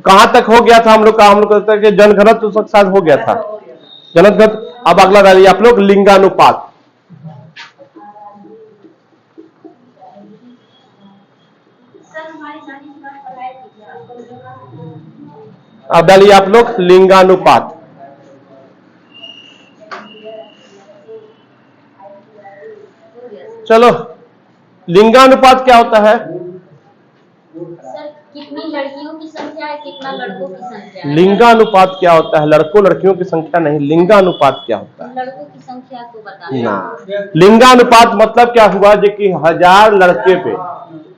कहां तक हो गया था हम लोग का? हम लोग कहते हैं कि जनघनत्व तो शायद हो गया था, जनघनत्व। अब अगला डालिए आप लोग लिंगानुपात। अब डालिए आप लोग लिंगानुपात। चलो, लिंगानुपात क्या होता है? कितनी लड़कियों की संख्या है, कितना लड़कों की संख्या है। लिंगानुपात क्या होता है? लड़कों लड़कियों की संख्या नहीं, लिंगानुपात क्या होता है? लड़कों की संख्या को बताना ना। लिंगानुपात मतलब क्या हुआ जो कि 1000 लड़के पे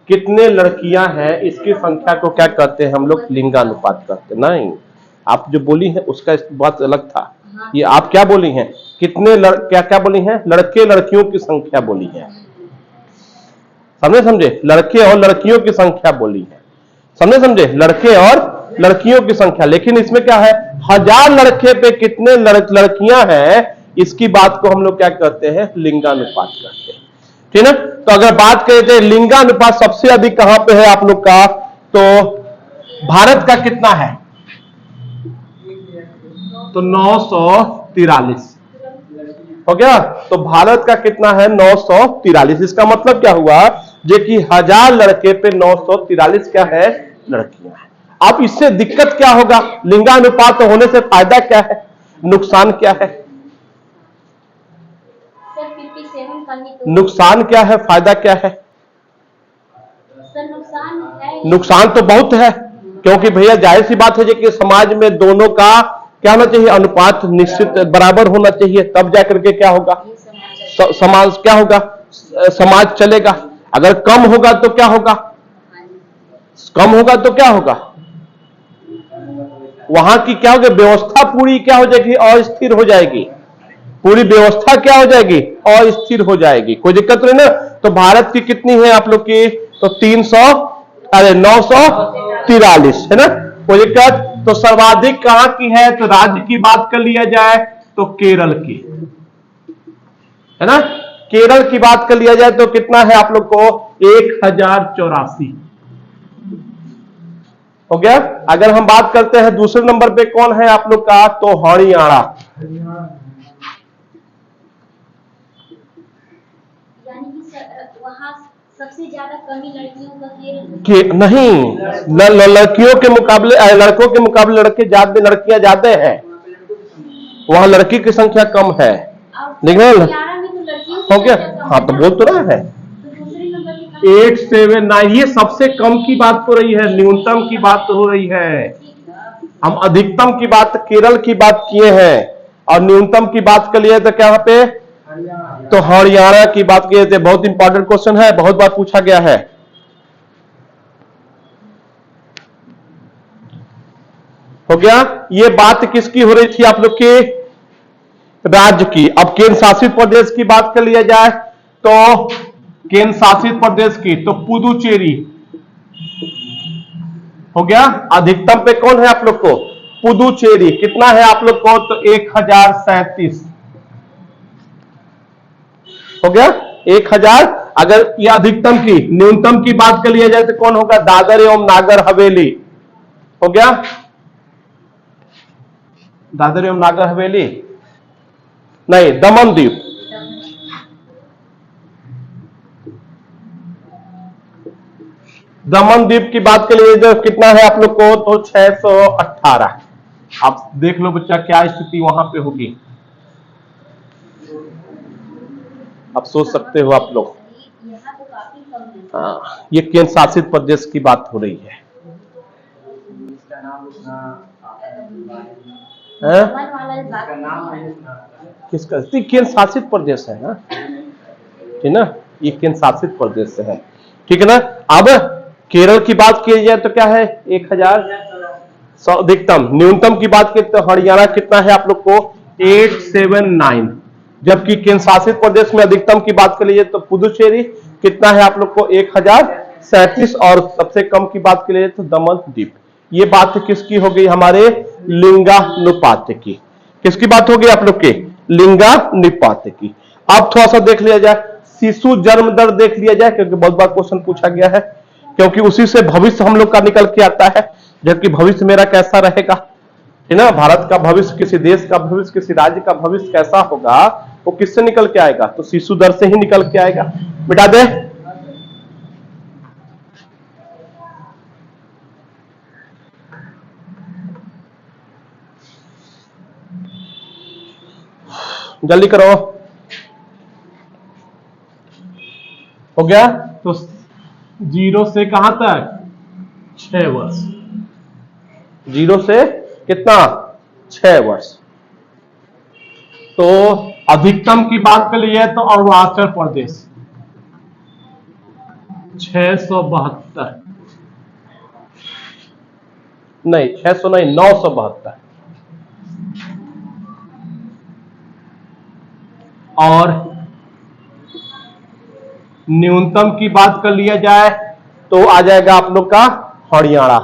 कितने लड़कियां हैं, इसकी संख्या को क्या कहते हैं हम लोग? लिंगानुपात कहते हैं। नहीं, आप जो बोली है उसका बात अलग था। ये आप क्या बोली हैं? कितने क्या क्या बोली हैं? लड़के लड़कियों की संख्या बोली है। समझे? लड़के और लड़कियों की संख्या बोली है। समझे? लड़के और लड़कियों की संख्या। लेकिन इसमें क्या है? 1000 लड़के पे कितने लड़कियां हैं, इसकी बात को हम लोग क्या कहते हैं? लिंगानुपात कहते हैं। ठीक है। तो अगर बात करते हैं लिंगानुपात सबसे अधिक कहां पे है आप लोग का, तो भारत का कितना है? तो 943 हो गया। तो भारत का कितना है? 943। इसका मतलब क्या हुआ जो कि 1000 लड़के पे 943 क्या है? लड़कियां हैं। अब इससे दिक्कत क्या होगा? लिंगानुपात होने से फायदा क्या है, नुकसान क्या है? नुकसान क्या है, फायदा क्या है? नुकसान तो बहुत है, क्योंकि भैया जाहिर सी बात है कि समाज में दोनों का क्या होना चाहिए? अनुपात निश्चित बराबर होना चाहिए, तब जाकर के क्या होगा? समाज क्या होगा? समाज चलेगा। अगर कम होगा तो क्या होगा? कम होगा तो क्या होगा? वहां की क्या होगी? व्यवस्था पूरी क्या हो जाएगी? अस्थिर हो जाएगी। पूरी व्यवस्था क्या हो जाएगी? अस्थिर हो जाएगी। कोई दिक्कत नहीं ना। तो भारत की कितनी है आप लोग की? तो 943 है ना। कोई दिक्कत? तो सर्वाधिक कहां की है? तो राज्य की बात कर लिया जाए तो केरल की है ना। केरल की बात कर लिया जाए तो कितना है आप लोग को? 1084 हो गया। अगर हम बात करते हैं दूसरे नंबर पे कौन है आप लोग का, तो हरियाणा। वहाँ सबसे ज्यादा कमी लड़कियों का नहीं, लड़कियों के मुकाबले लड़कों के मुकाबले लड़कियां ज्यादा है। वहां लड़की की संख्या कम है। लेकिन हो गया। हाँ, तो बोल तो रहा है 879। ये सबसे कम की बात हो रही है, न्यूनतम की बात हो रही है। हम अधिकतम की बात केरल की बात किए हैं और न्यूनतम की बात कर लिए तो क्या पे? तो हरियाणा की बात किए थे। बहुत इंपॉर्टेंट क्वेश्चन है, बहुत बार पूछा गया है। हो गया। ये बात किसकी हो रही थी आप लोग के? राज्य की। अब केंद्र शासित प्रदेश की बात कर लिया जाए तो केंद्र शासित प्रदेश की तो पुदुचेरी हो गया। अधिकतम पे कौन है आप लोग को? पुदुचेरी। कितना है आप लोग को? तो 1037 हो गया। 1000। अगर ये अधिकतम की, न्यूनतम की बात कर लिया जाए तो कौन होगा? दादर एवं नागर हवेली हो गया। दादर एवं नागर हवेली नहीं, दमन द्वीप। दमन द्वीप की बात के लिए जो कितना है आप लोग को? तो 618। आप देख लो बच्चा क्या स्थिति वहां पे होगी, आप सोच सकते हो आप लोग। हाँ, ये केंद्र शासित प्रदेश की बात हो रही है। किसका? केंद्र शासित प्रदेश है ना, ठीक ना। ये केंद्र शासित प्रदेश है, ठीक है ना। अब केरल की बात की जाए तो क्या है? 1000 अधिकतम। न्यूनतम की बात की तो हरियाणा कितना है आप लोग को? 879। जबकि केंद्र शासित प्रदेश में अधिकतम की बात कर लीजिए तो पुदुचेरी कितना है आप लोग को? 1037। और सबसे कम की बात के लिए तो दमन द्वीप। ये बात किसकी हो गई? हमारे लिंगानुपात की। किसकी बात हो गई आप लोग के? लिंगानुपात की। अब थोड़ा सा देख लिया जाए शिशु जन्म दर, देख लिया जाए क्योंकि बहुत बार क्वेश्चन पूछा गया है, क्योंकि उसी से भविष्य हम लोग का निकल के आता है। जबकि भविष्य मेरा कैसा रहेगा, है ना। भारत का भविष्य, किसी देश का भविष्य, किसी राज्य का भविष्य कैसा होगा, वो किससे निकल के आएगा, तो शिशु दर से ही निकल के आएगा। मिटा दे। जल्दी करो। हो गया। तो 0 से कहां तक, 6 वर्ष। 0 से कितना, 6 वर्ष। तो अधिकतम की बात कर लिए तो अरुणाचल प्रदेश 672, नहीं 600 नहीं, 972। और न्यूनतम की बात कर लिया जाए तो आ जाएगा आप लोग का हरियाणा,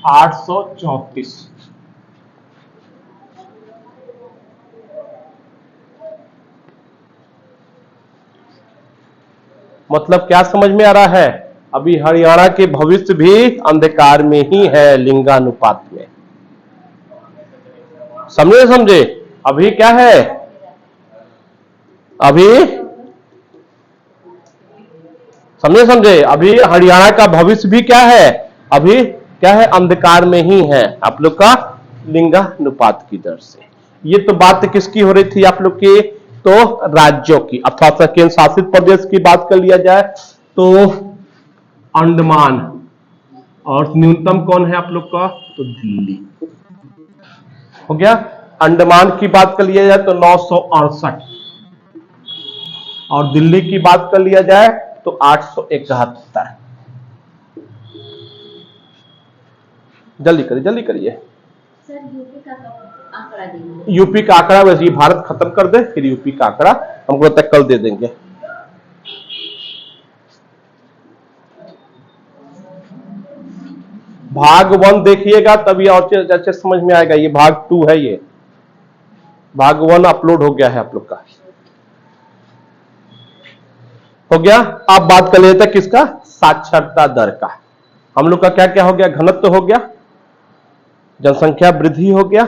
834। मतलब क्या समझ में आ रहा है, अभी हरियाणा के भविष्य भी अंधकार में ही है लिंगानुपात में। समझे समझे, अभी क्या है, अभी समझे समझे, अभी हरियाणा का भविष्य भी क्या है, अभी क्या है, अंधकार में ही है आप लोग का लिंगानुपात की दर से। ये तो बात किसकी हो रही थी आप लोग की, तो राज्यों की अथवा केंद्र शासित प्रदेश की बात कर लिया जाए तो अंडमान, और न्यूनतम कौन है आप लोग का, तो दिल्ली। हो गया। अंडमान की बात कर लिया जाए तो 968, और दिल्ली की बात कर लिया जाए तो 871। जल्दी करिए जल्दी करिए। सर यूपी का आंकड़ा देंगे। यूपी का आंकड़ा, वैसे ये भारत खत्म कर दे, फिर यूपी का आंकड़ा हमको तक कल दे देंगे। भाग 1 देखिएगा तभी और अच्छे समझ में आएगा। ये भाग 2 है, ये भाग 1 अपलोड हो गया है आप लोग का। हो गया। आप बात कर लेते हैं किसका, साक्षरता दर का। हम लोग का क्या क्या हो गया, घनत्व हो गया, जनसंख्या वृद्धि हो गया,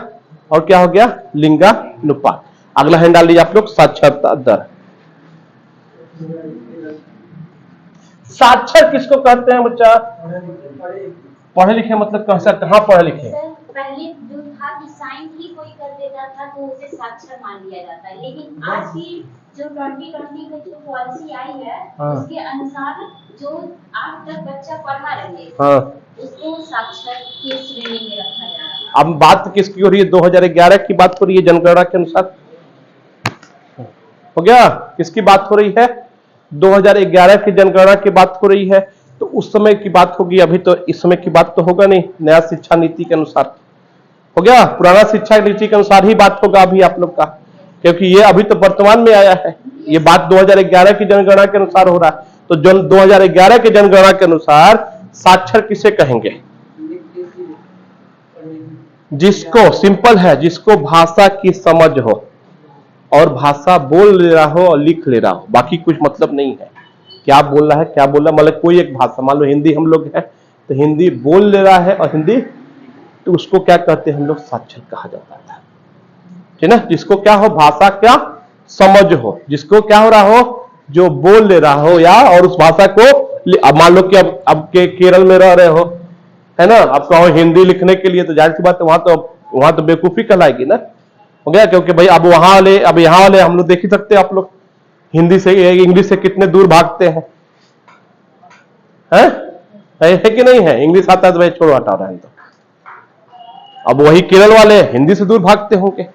और क्या हो गया, लिंगानुपात। अगला हैंड डाल लीजिए आप लोग, साक्षरता दर। साक्षर किसको कहते हैं बच्चा, पढ़े लिखे मतलब कहां पढ़े लिखे। सर पहले जो था कि साइन ही कोई कर देता था तो उसे साक्षर मान लिया जाता है, लेकिन आज की जो 2020 में जो पॉलिसी आई है उसके अनुसार जो 8 तक बच्चा पढ़ा रहे उसको साक्षर की श्रेणी में रखा जा रहा है। अब बात किसकी हो रही है, 2011 की बात हो रही है जनगणना के अनुसार। हो गया। किसकी बात हो रही है, 2011 की जनगणना की बात हो रही है। तो उस समय की बात होगी, अभी तो इस समय की बात तो होगा नहीं, नया शिक्षा नीति के अनुसार। हो गया। पुराना शिक्षा नीति के अनुसार ही बात होगा अभी आप लोग का, क्योंकि ये अभी तो वर्तमान में आया है। ये बात 2011 की जनगणना के अनुसार हो रहा है। तो 2011 की जनगणना के अनुसार साक्षर किसे कहेंगे, जिसको, सिंपल है, जिसको भाषा की समझ हो और भाषा बोल ले रहा हो और लिख ले रहा हो, बाकी कुछ मतलब नहीं है क्या बोल रहा है क्या बोल रहा है। मतलब कोई एक भाषा, मान लो हिंदी हम लोग है तो हिंदी बोल ले रहा है और हिंदी, तो उसको क्या कहते हैं हम लोग, साक्षर कहा जाता है, ठीक ना। जिसको क्या हो, भाषा क्या समझ हो, जिसको क्या हो रहा हो, जो बोल ले रहा हो या, और उस भाषा को, अब मान लो कि अब के केरल में रह रहे हो, है ना, अब कहो हिंदी लिखने के लिए, तो जाहिर सी बात है वहां तो बेवकूफी कहलाएगी ना। हो गया। क्योंकि भाई अब वहां वाले, अब यहाँ वाले हम लोग देख ही सकते हैं, आप लोग हिंदी से, इंग्लिश से कितने दूर भागते हैं, है कि नहीं है। इंग्लिश आता है तो भाई छोड़ो हटा रहे हैं। तो अब वही केरल वाले हिंदी से दूर भागते होंगे,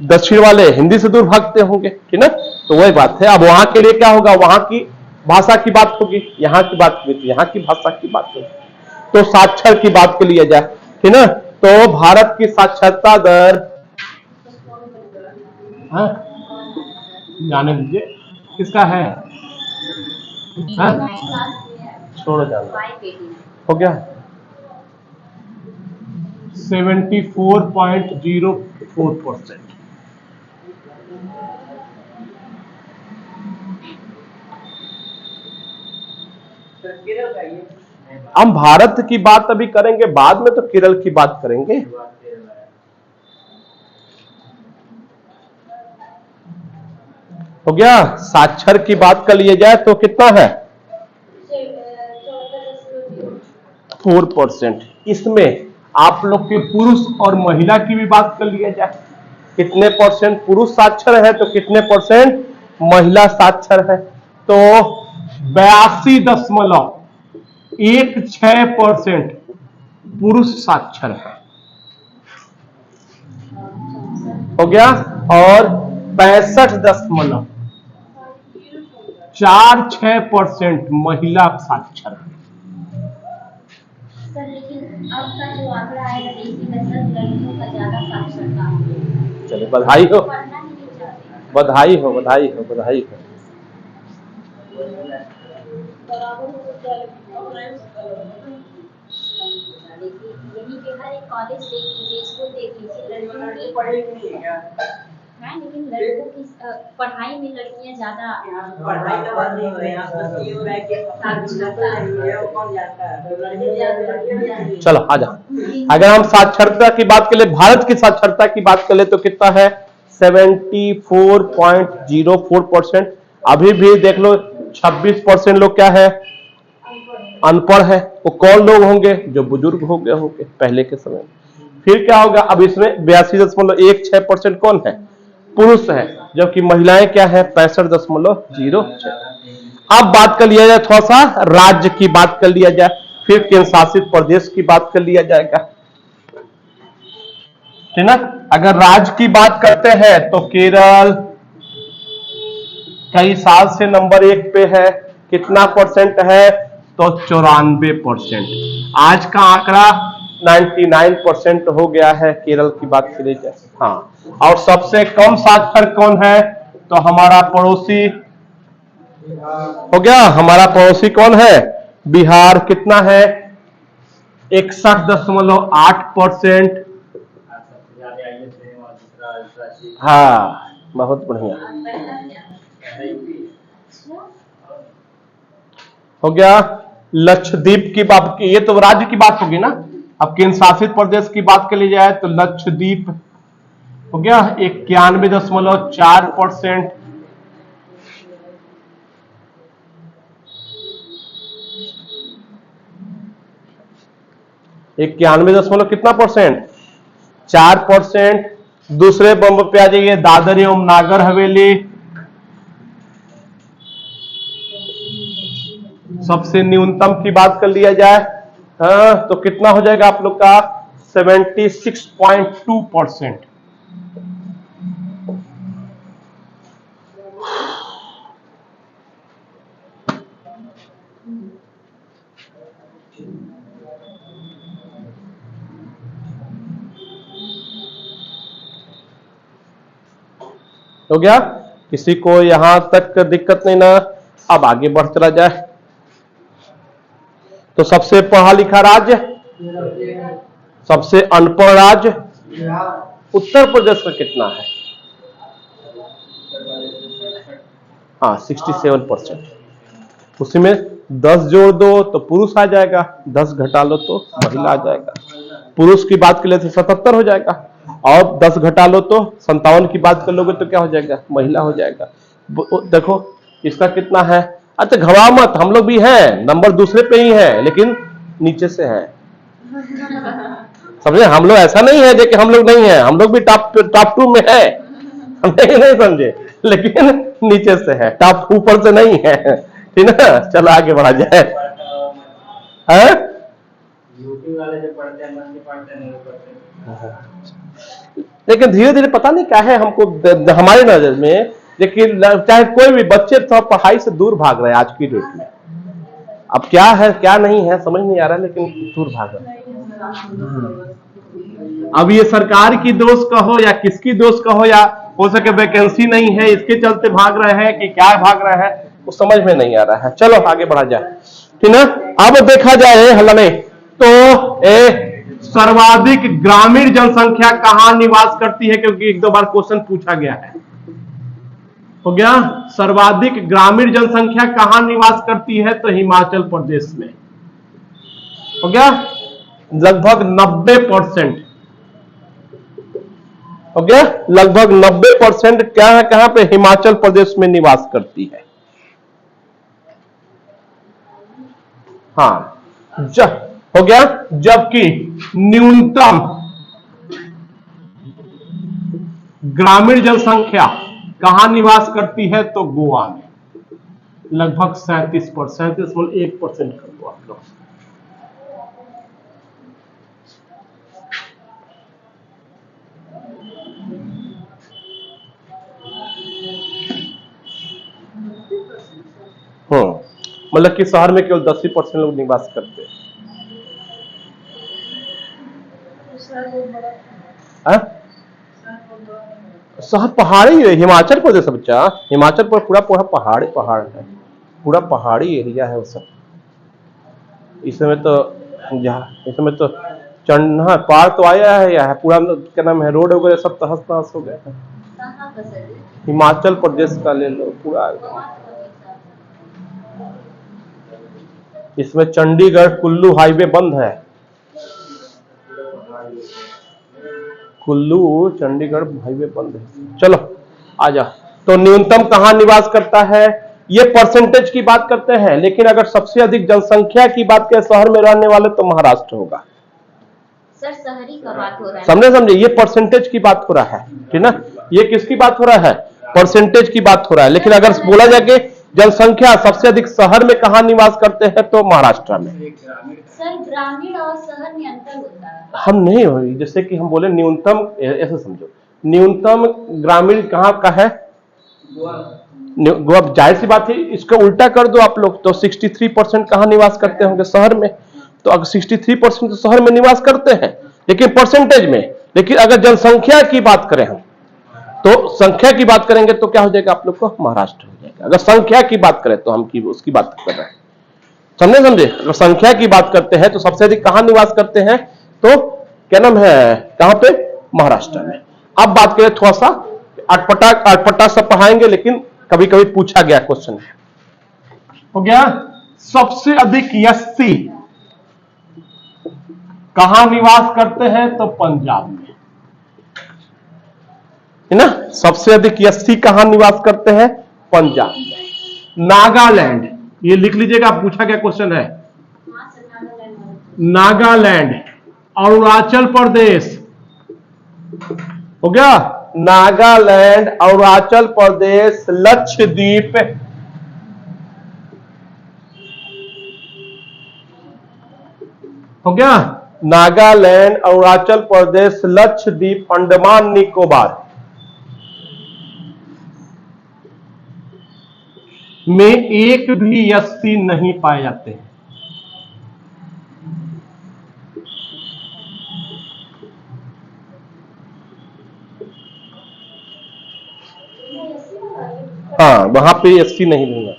दक्षिण वाले हिंदी से दूर भागते होंगे, ठीक ना। तो वही बात है, अब वहां के लिए क्या होगा, वहां की भाषा की बात होगी, यहाँ की बात होगी, यहाँ की भाषा की बात होगी। तो साक्षर की बात कर लिया जाए, ठीक ना। तो भारत की साक्षरता दर, जाने दीजिए किसका है, छोड़ो जाना। हो गया 74.04%। हम भारत की बात अभी करेंगे, बाद में तो केरल की बात करेंगे। हो गया। साक्षर की बात कर लिया जाए तो कितना है 4%। इसमें आप लोग के पुरुष और महिला की भी बात कर लिया जाए, कितने परसेंट पुरुष साक्षर है तो कितने परसेंट महिला साक्षर है, तो 82.16% पुरुष साक्षर है। हो गया। और 65.46% महिला साक्षर है। सर लेकिन अब का जो आंकड़ा आएगा देखिएगा सर, लड़कियों का ज्यादा साक्षरता है। चलिए बधाई हो, पढ़ना नहीं चाहते। बधाई हो, बधाई हो, बधाई हो। देखिए यही के हर एक कॉलेज देख लीजिए, स्कूल देख लीजिए, लड़कियों की है, लेकिन लड़कों की पढ़ाई में लड़कियां ज्यादा पढ़ाई का बात नहीं हो रही है, ये हो रहा है कि साक्षरता कौन जाता है। चलो आ जाओ। अगर हम साक्षरता की बात कर ले, भारत की साक्षरता की बात कर ले तो कितना है 74.04%। अभी भी देख लो 26% लोग क्या है अनपढ़ है। वो कौन लोग होंगे, जो बुजुर्ग हो गए होंगे पहले के समय में। फिर क्या होगा, अब इसमें 82.16% कौन है पुरुष है, जबकि महिलाएं क्या है 65.06। अब बात कर लिया जाए थोड़ा सा राज्य की बात कर लिया जाए, फिर केंद्र शासित प्रदेश की बात कर लिया जाएगा, ठीक ना। अगर राज्य की बात करते हैं तो केरल कई साल से नंबर 1 पे है, कितना परसेंट है तो 94%। आज का आंकड़ा 99% हो गया है केरल की बात करी जाए। हाँ, और सबसे कम साक्षर कौन है तो हमारा पड़ोसी हो गया। हमारा पड़ोसी कौन है बिहार, कितना है 61.8%। हाँ बहुत बढ़िया हो गया। लक्षद्वीप की बात की, ये तो राज्य की बात होगी ना। अब केंद्र शासित प्रदेश की बात कर ली जाए तो लक्षद्वीप हो गया 91.4%। कितना परसेंट 4%। दूसरे बम्ब पे आ जाइए, दादर एवं नागर हवेली सबसे न्यूनतम की बात कर लिया जाए हाँ तो कितना हो जाएगा आप लोग का 76.2%। हो गया। किसी को यहां तक दिक्कत नहीं ना। अब आगे बढ़ चला जाए तो सबसे पढ़ा लिखा राज्य, सबसे अनपढ़ राज्य उत्तर प्रदेश में कितना है हाँ 67%। उसी में 10 जोड़ दो तो पुरुष आ जाएगा, 10 घटा लो तो महिला आ जाएगा। पुरुष की बात कर ले तो 77 हो जाएगा, और 10 घटा लो तो 57 की बात कर लोगे तो क्या हो जाएगा महिला हो जाएगा। देखो इसका कितना है। अच्छा घबराओ मत, हम लोग भी हैं, नंबर दूसरे पे ही है लेकिन नीचे से है, समझे। हम लोग ऐसा नहीं है कि हम लोग नहीं है, हम लोग भी टॉप 2 में है, हम नहीं समझे, लेकिन नीचे से है, टॉप ऊपर से नहीं है, ठीक ना। चलो आगे बढ़ा जाए। यूपी वाले जो पढ़ते हैं मन के पढ़ते नहीं पढ़ते। लेकिन धीरे धीरे पता नहीं क्या है हमको हमारी नजर में, लेकिन चाहे कोई भी बच्चे तो पढ़ाई से दूर भाग रहे हैं आज की डेट में। अब क्या है क्या नहीं है समझ नहीं आ रहा है, लेकिन दूर भाग रहे हैं। अब ये सरकार की दोष कहो या किसकी दोष कहो, या हो सके वैकेंसी नहीं है इसके चलते भाग रहे हैं कि क्या भाग रहे हैं, वो समझ में नहीं आ रहा है। चलो आगे बढ़ा जाए, ठीक ना। अब देखा जाए हल्ला तो सर्वाधिक ग्रामीण जनसंख्या कहां निवास करती है, क्योंकि 1-2 बार क्वेश्चन पूछा गया है। हो गया। सर्वाधिक ग्रामीण जनसंख्या कहां निवास करती है? तो हिमाचल प्रदेश में। हो गया, लगभग 90%। हो गया, लगभग 90% क्या है, कहां पे? हिमाचल प्रदेश में निवास करती है। हाँ, हो गया। जबकि न्यूनतम ग्रामीण जनसंख्या कहां निवास करती है? तो गोवा में, लगभग 37%, 37.1% कर दो आप लोग। मतलब कि शहर में केवल 10% लोग निवास करते हैं। शहर पहाड़ी है, हिमाचल प्रदेश बच्चा, हिमाचल पर पूरा पूरा पहाड़ पहाड़ है, पूरा पहाड़ी एरिया है वो सब। इस समय तो इस समय तो चढ़ना पार तो आया है, या है पूरा, क्या नाम है, रोड वगैरह सब तहस नहस हो गया है। कहाँ का सर? हिमाचल प्रदेश का ले लो पूरा। इसमें चंडीगढ़ कुल्लू हाईवे बंद है। कुल्लू चंडीगढ़ हाईवे बंद है। चलो आजा। तो न्यूनतम कहां निवास करता है? ये परसेंटेज की बात करते हैं, लेकिन अगर सबसे अधिक जनसंख्या की बात करें शहर में रहने वाले, तो महाराष्ट्र होगा। सर शहरी का बात हो रहा है। समझे, ये परसेंटेज की बात हो रहा है, ठीक ना। ये किसकी बात हो रहा है? परसेंटेज की बात हो रहा है। लेकिन अगर बोला जाए कि जनसंख्या सबसे अधिक शहर में कहां निवास करते हैं, तो महाराष्ट्र में। सर ग्रामीण और शहर में अंतर होता है? हम नहीं हो, जैसे कि हम बोले न्यूनतम, ऐसे समझो, न्यूनतम ग्रामीण कहां का है? गोवा। जाहिर सी बात है, इसका उल्टा कर दो आप लोग, तो 63% कहां निवास करते होंगे? शहर में। तो अगर 63% तो शहर में निवास करते हैं, लेकिन परसेंटेज में। लेकिन अगर जनसंख्या की बात करें हम, तो संख्या की बात करेंगे तो क्या हो जाएगा आप लोग को? महाराष्ट्र हो जाएगा। अगर संख्या की बात करें तो हम उसकी बात कर रहे हैं, समझे। अगर संख्या की बात करते हैं तो सबसे अधिक कहां निवास करते हैं? तो क्या नाम है, कहां पे? महाराष्ट्र में। अब बात करें थोड़ा सा अटपटा सा पढ़ाएंगे, लेकिन कभी कभी पूछा गया क्वेश्चन है। हो गया। सबसे अधिक यस्सी कहां निवास करते हैं? तो पंजाब में, है ना। सबसे अधिक यस्सी कहां निवास करते हैं? पंजाब में। नागालैंड, ये लिख लीजिएगा, पूछा गया क्वेश्चन है। हाँ सर, नागालैंड, अरुणाचल प्रदेश। हो गया, नागालैंड, अरुणाचल प्रदेश, लक्षद्वीप। हो गया, नागालैंड, अरुणाचल प्रदेश, लक्षद्वीप, अंडमान निकोबार में एक भी यस्सी नहीं पाए जाते हैं। हाँ, वहां पे यस्सी नहीं मिलना।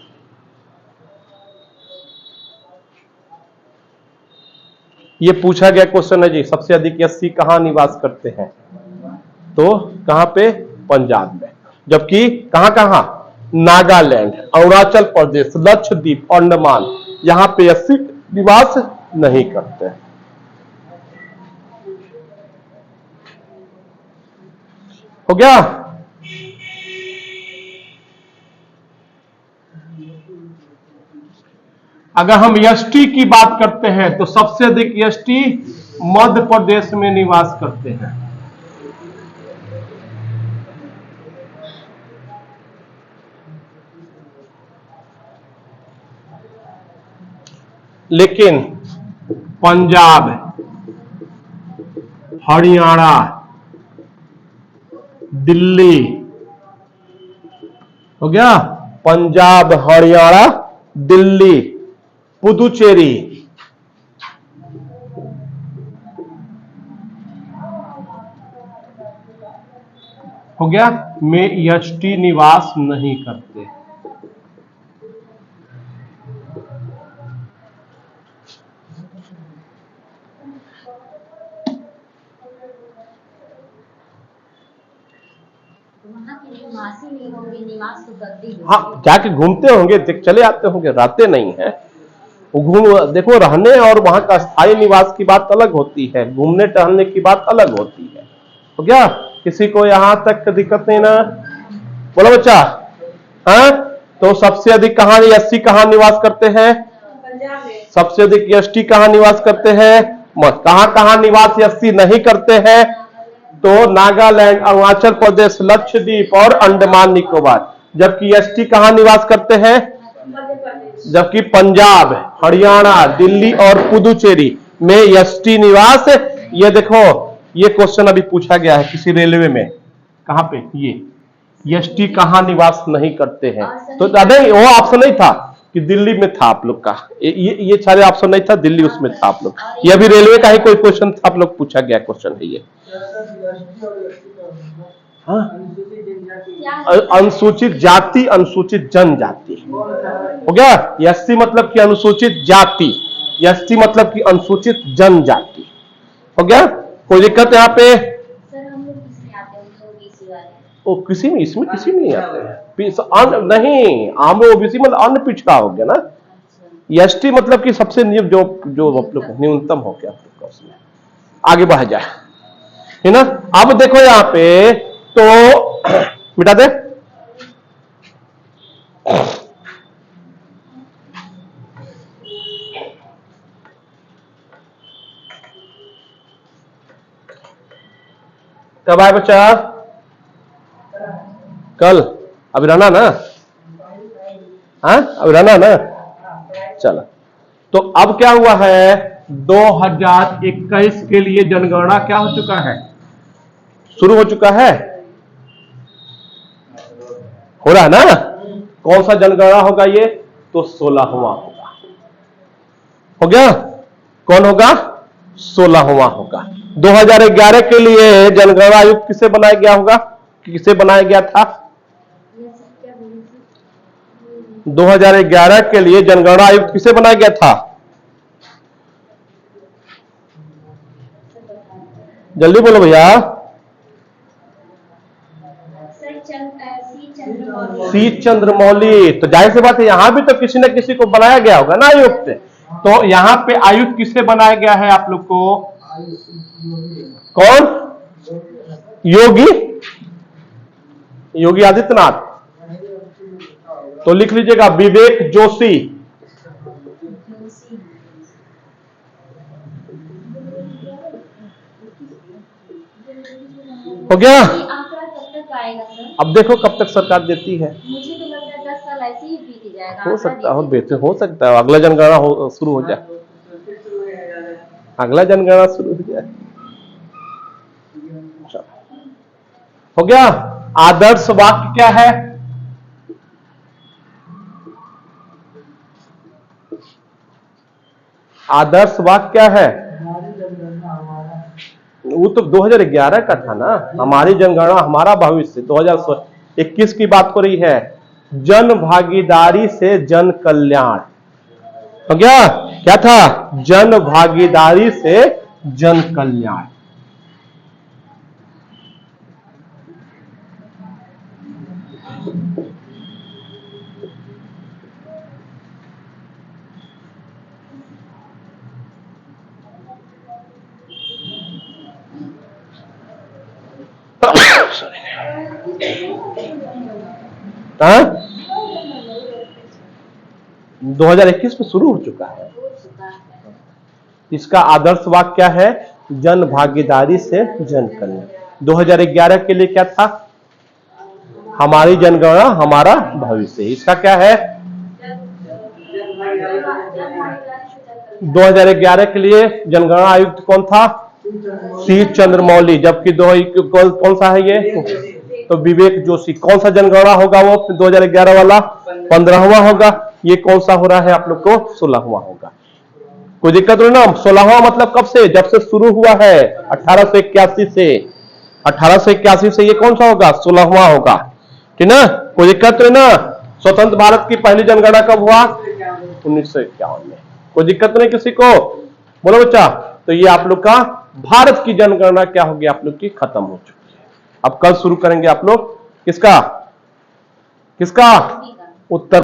ये पूछा गया क्वेश्चन है जी, सबसे अधिक यस्सी कहां निवास करते हैं? तो कहां पे? पंजाब में। जबकि कहां कहां? नागालैंड, अरुणाचल प्रदेश, लक्षद्वीप, अंडमान, यहां पे यस्सी निवास नहीं करते। हो गया। अगर हम एसटी की बात करते हैं, तो सबसे अधिक एसटी मध्य प्रदेश में निवास करते हैं। लेकिन पंजाब, हरियाणा, दिल्ली, हो गया, पंजाब, हरियाणा, दिल्ली, पुदुचेरी, हो गया, में एसटी निवास नहीं करते। निवासी नहीं होंगे, निवास तो करते ही हाँ, होंगे। जाके घूमते होंगे, चले आते होंगे, रहते नहीं है वो। देखो, रहने और वहां का स्थायी निवास की बात अलग होती है, घूमने टहलने की बात अलग होती है। तो क्या किसी को यहां तक दिक्कत नहीं ना? बोलो बच्चा। हाँ, तो सबसे अधिक कहां एससी कहां निवास करते हैं? पंजाब में। सबसे अधिक एसटी कहां निवास करते हैं? कहां कहां निवास एससी नहीं करते हैं? तो नागालैंड, अरुणाचल प्रदेश, लक्षद्वीप और अंडमान निकोबार। जबकि एसटी कहां निवास करते हैं? मध्य प्रदेश। जबकि पंजाब, हरियाणा, दिल्ली और पुदुचेरी में एसटी निवास। ये देखो, ये क्वेश्चन अभी पूछा गया है किसी रेलवे में। कहां पे? ये एसटी कहां निवास नहीं करते हैं? तो नहीं, वो ऑप्शन नहीं था कि दिल्ली में था आप लोग का, ये सारे ऑप्शन नहीं था, दिल्ली उसमें था आप लोग। ये अभी रेलवे का ही कोई क्वेश्चन था, आप लोग पूछा गया क्वेश्चन है ये। हाँ, अनुसूचित जाति, अनुसूचित जनजाति हो गया। एससी मतलब कि अनुसूचित जाति, एसटी मतलब कि अनुसूचित जनजाति हो गया। कोई दिक्कत यहाँ पे? सर हम लोग किसमें आते हैं, ओबीसी वाले? वो किसी में, इसमें किसी में नहीं आते हैं। नहीं, आम ओबीसी मतलब अन्न पिछड़ा हो गया ना। एसटी मतलब कि सबसे जो जो आप लोग न्यूनतम हो गया आप लोग का, उसमें आगे बढ़ जाए, है ना। अब देखो यहाँ पे, तो मिटा दे। कब आए बच्चा? कल? अभी रहना ना? हाँ, अभी रहना ना? चलो, तो अब क्या हुआ है, 2021 के लिए जनगणना क्या हो चुका है? शुरू हो चुका है, हो रहा है ना? कौन सा जनगणना होगा ये? तो 16वां होगा। हो गया? कौन होगा? 16वां होगा। 2011 के लिए जनगणना आयुक्त किसे बनाया गया होगा? किसे बनाया गया था? 2011 के लिए जनगणना आयुक्त किसे बनाया गया था? जल्दी बोलो भैया। सी चंद्रमौली। तो जाहिर सी बात है, यहां भी तो किसी न किसी को बनाया गया होगा ना आयुक्त। तो यहां पे आयुक्त किसे बनाया गया है आप लोग को? कौन? योगी, योगी आदित्यनाथ। तो लिख लीजिएगा विवेक जोशी। हो गया? आंकड़ा कब तक आएगा सर? अब देखो कब तक सरकार देती है। मुझे तो लगता है 10 साल ऐसे ही बीत जाएगा। हो सकता है, बेहतर हो सकता है अगला जनगणना शुरू हो जाए, अगला जनगणना शुरू हो जाए। हो गया? आदर्श वाक्य क्या है? आदर्श वाक्य क्या है? वो तो 2011 का था ना, हमारी जनगणना हमारा भविष्य। 2021 की बात हो रही है। जन भागीदारी से जन कल्याण। हो गया? क्या था? जन भागीदारी से जन कल्याण। हाँ? 2021 में शुरू हो चुका है। इसका आदर्श वाक्य क्या है? जन भागीदारी से जन कल्याण। 2011 के लिए क्या था? हमारी जनगणना हमारा भविष्य। इसका क्या है? 2011 के लिए जनगणना आयुक्त कौन था? सी चंद्रमौली। जबकि कौन सा है ये? तो विवेक जोशी। कौन सा जनगणना होगा वो 2011 वाला? 15वां होगा। ये कौन सा हो रहा है आप लोग को? 16वां होगा। कोई दिक्कत नहीं ना? 16वां मतलब कब से? जब से शुरू हुआ है 1881 से। 1881 से ये कौन सा होगा? 16वां होगा। ठीक ना? कोई दिक्कत नहीं ना? स्वतंत्र भारत की पहली जनगणना कब हुआ? 1951 में। कोई दिक्कत नहीं किसी को? बोलो बच्चा। तो ये आप लोग का भारत की जनगणना क्या होगी? आप लोग की खत्म हो चुकी है। अब कल शुरू करेंगे आप लोग किसका? किसका? मोदी का। उत्तर